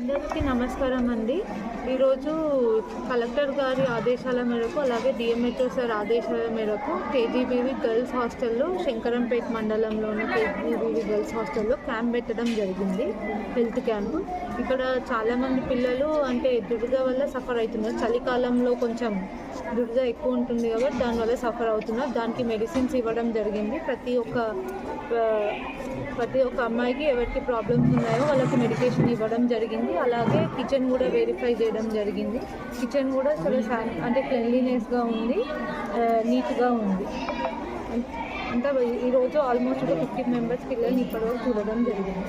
అందరికీ నమస్కారం అండి. ఈరోజు కలెక్టర్ గారి ఆదేశాల మేరకు అలాగే డిఎంహెచ్ఓ సార్ ఆదేశాల మేరకు కేజీబీవీ గర్ల్స్ హాస్టల్లో శంకరంపేట మండలంలోని కేజీబీవీ గర్ల్స్ హాస్టల్లో క్యాంప్ పెట్టడం జరిగింది, హెల్త్ క్యాంప్. ఇక్కడ చాలామంది పిల్లలు దురద వల్ల సఫర్ అవుతున్నారు. చలికాలంలో కొంచెం దురద ఎక్కువ ఉంటుంది కాబట్టి దానివల్ల సఫర్ అవుతున్నారు. దానికి మెడిసిన్స్ ఇవ్వడం జరిగింది. ప్రతి ఒక్క అమ్మాయికి ఎవరికి ప్రాబ్లమ్స్ ఉన్నాయో వాళ్ళకి మెడికేషన్ ఇవ్వడం జరిగింది. అలాగే కిచెన్ కూడా వెరిఫై చేయడం జరిగింది. కిచెన్ కూడా చాలా క్లెన్లీనెస్గా ఉంది, నీట్గా ఉంది. అంతా ఈరోజు ఆల్మోస్ట్ ఒక 50 మెంబర్స్ పిల్లల్ని ఇప్పటివరకు చూడడం జరిగింది.